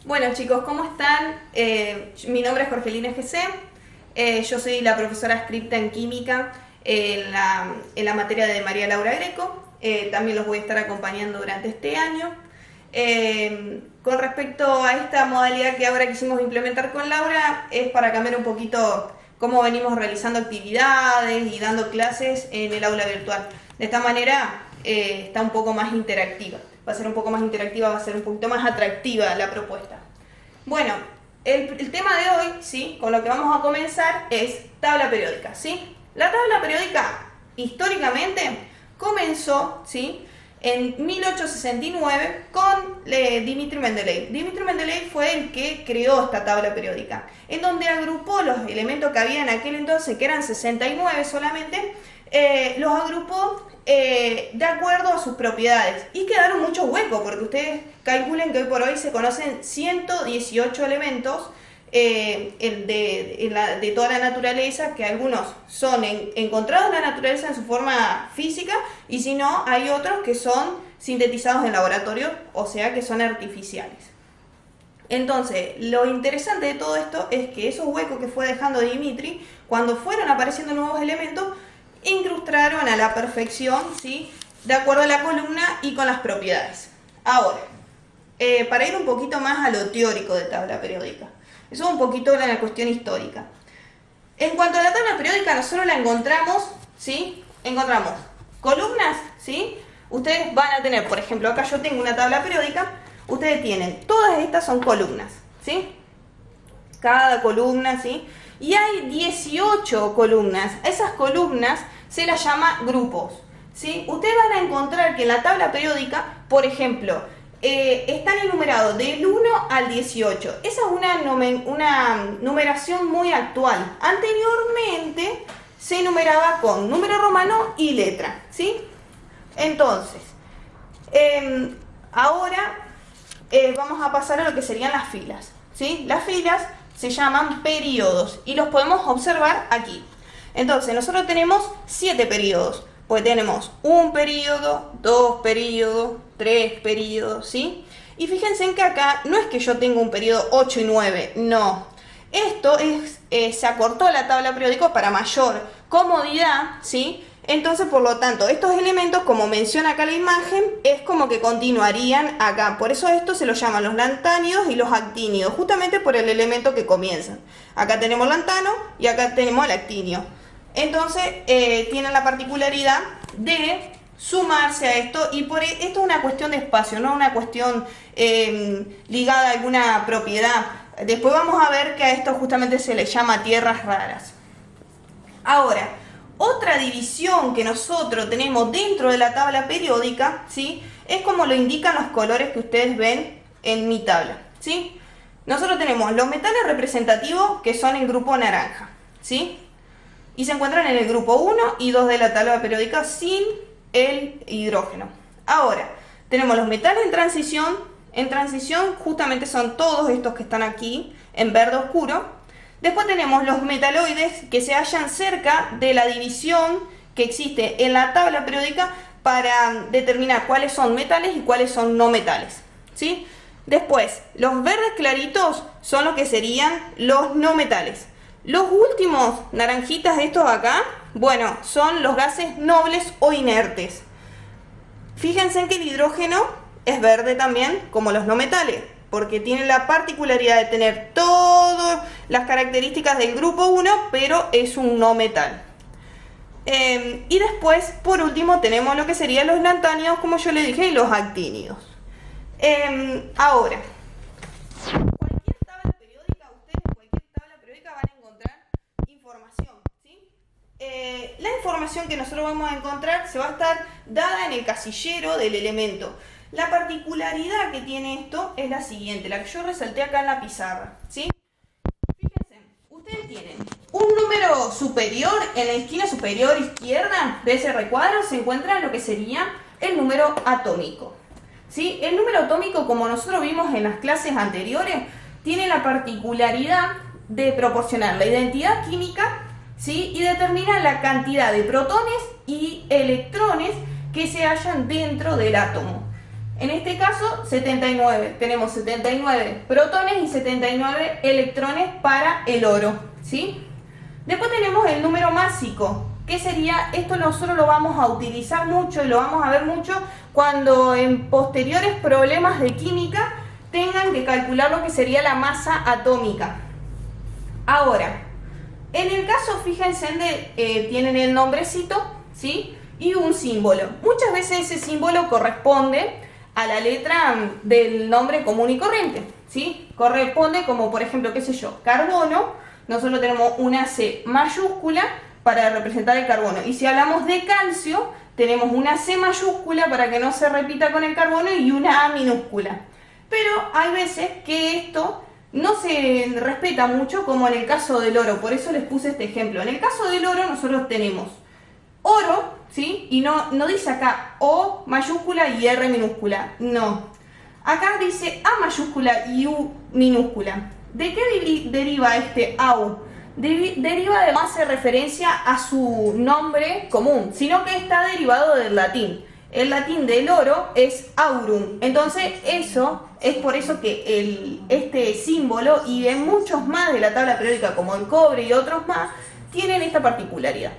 Bueno chicos, ¿cómo están? Mi nombre es Jorgelina GC, yo soy la profesora adscripta en Química en la materia de María Laura Greco. También los voy a estar acompañando durante este año. Con respecto a esta modalidad que ahora quisimos implementar con Laura, es para cambiar un poquito cómo venimos realizando actividades y dando clases en el aula virtual. De esta manera está un poco más interactiva. Va a ser un poco más interactiva, va a ser un poquito más atractiva la propuesta. Bueno, el tema de hoy, ¿sí?, con lo que vamos a comenzar es tabla periódica, ¿sí? La tabla periódica, históricamente, comenzó, ¿sí?, en 1869 con Dmitri Mendeleev. Dmitri Mendeleev fue el que creó esta tabla periódica, en donde agrupó los elementos que había en aquel entonces, que eran 69 solamente, los agrupó de acuerdo a sus propiedades y quedaron muchos huecos, porque ustedes calculen que hoy por hoy se conocen 118 elementos de toda la naturaleza, que algunos son encontrados en la naturaleza en su forma física, y si no, hay otros que son sintetizados en laboratorio, o sea que son artificiales. Entonces, lo interesante de todo esto es que esos huecos que fue dejando Dmitri, cuando fueron apareciendo nuevos elementos, incrustaron a la perfección, ¿sí?, de acuerdo a la columna y con las propiedades. Ahora, para ir un poquito más a lo teórico de tabla periódica, eso es un poquito la cuestión histórica. En cuanto a la tabla periódica, nosotros la encontramos, ¿sí? Encontramos columnas, ¿sí? Ustedes van a tener, por ejemplo, acá yo tengo una tabla periódica, ustedes tienen, todas estas son columnas, ¿sí? Cada columna, ¿sí? Y hay 18 columnas. Esas columnas se las llama grupos, ¿sí? Ustedes van a encontrar que en la tabla periódica, por ejemplo, están enumerados del 1 al 18. Esa es una numeración muy actual. Anteriormente se enumeraba con número romano y letra, ¿sí? Entonces, ahora vamos a pasar a lo que serían las filas, ¿sí? Las filas se llaman periodos y los podemos observar aquí. Entonces, nosotros tenemos 7 periodos. Pues tenemos un periodo, 2 periodos, 3 periodos, ¿sí? Y fíjense en que acá no es que yo tenga un periodo 8 y 9, no. Esto se acortó la tabla periódica para mayor comodidad, ¿sí? Entonces, por lo tanto, estos elementos, como menciona acá la imagen, es como que continuarían acá. Por eso esto se los llaman los lantánidos y los actínidos, justamente por el elemento que comienzan. Acá tenemos lantano y acá tenemos el actinio. Entonces, tienen la particularidad de sumarse a esto, y esto es una cuestión de espacio, no una cuestión ligada a alguna propiedad. Después vamos a ver que a esto justamente se le llama tierras raras. Ahora, otra división que nosotros tenemos dentro de la tabla periódica, ¿sí?, es como lo indican los colores que ustedes ven en mi tabla, ¿sí? Nosotros tenemos los metales representativos, que son el grupo naranja, ¿sí?, y se encuentran en el grupo 1 y 2 de la tabla periódica sin el hidrógeno. Ahora, tenemos los metales en transición justamente son todos estos que están aquí en verde oscuro. Después tenemos los metaloides, que se hallan cerca de la división que existe en la tabla periódica para determinar cuáles son metales y cuáles son no metales, ¿sí? Después, los verdes claritos son lo que serían los no metales. Los últimos naranjitas, estos acá, bueno, son los gases nobles o inertes. Fíjense en que el hidrógeno es verde también, como los no metales, porque tiene la particularidad de tener todas las características del grupo 1, pero es un no metal. Y después, por último, tenemos lo que serían los lantánidos, como yo le dije, y los actínidos. Ahora, cualquier tabla periódica van a encontrar información, ¿sí? La información que nosotros vamos a encontrar se va a estar dada en el casillero del elemento. La particularidad que tiene esto es la siguiente, la que yo resalté acá en la pizarra, ¿sí? Fíjense, ustedes tienen un número superior, en la esquina superior izquierda de ese recuadro se encuentra lo que sería el número atómico, ¿sí? El número atómico, como nosotros vimos en las clases anteriores, tiene la particularidad de proporcionar la identidad química, ¿sí?, y determina la cantidad de protones y electrones que se hallan dentro del átomo. En este caso, 79. Tenemos 79 protones y 79 electrones para el oro, ¿sí? Después tenemos el número másico, que sería, esto nosotros lo vamos a utilizar mucho y lo vamos a ver mucho cuando en posteriores problemas de química tengan que calcular lo que sería la masa atómica. Ahora, en el caso, fíjense, tienen el nombrecito, ¿sí? Y un símbolo. Muchas veces ese símbolo corresponde a la letra del nombre común y corriente, ¿sí? Corresponde como, por ejemplo, qué sé yo, carbono. Nosotros tenemos una C mayúscula para representar el carbono. Y si hablamos de calcio, tenemos una C mayúscula para que no se repita con el carbono y una A minúscula. Pero hay veces que esto no se respeta mucho, como en el caso del oro. Por eso les puse este ejemplo. En el caso del oro nosotros tenemos oro, ¿sí? Y no dice acá O mayúscula y R minúscula. No. Acá dice A mayúscula y U minúscula. ¿De qué deriva este AU? Deriva de, no hace referencia a su nombre común, sino que está derivado del latín. El latín del oro es aurum. Entonces eso es por eso que este símbolo y de muchos más de la tabla periódica, como el cobre y otros más, tienen esta particularidad.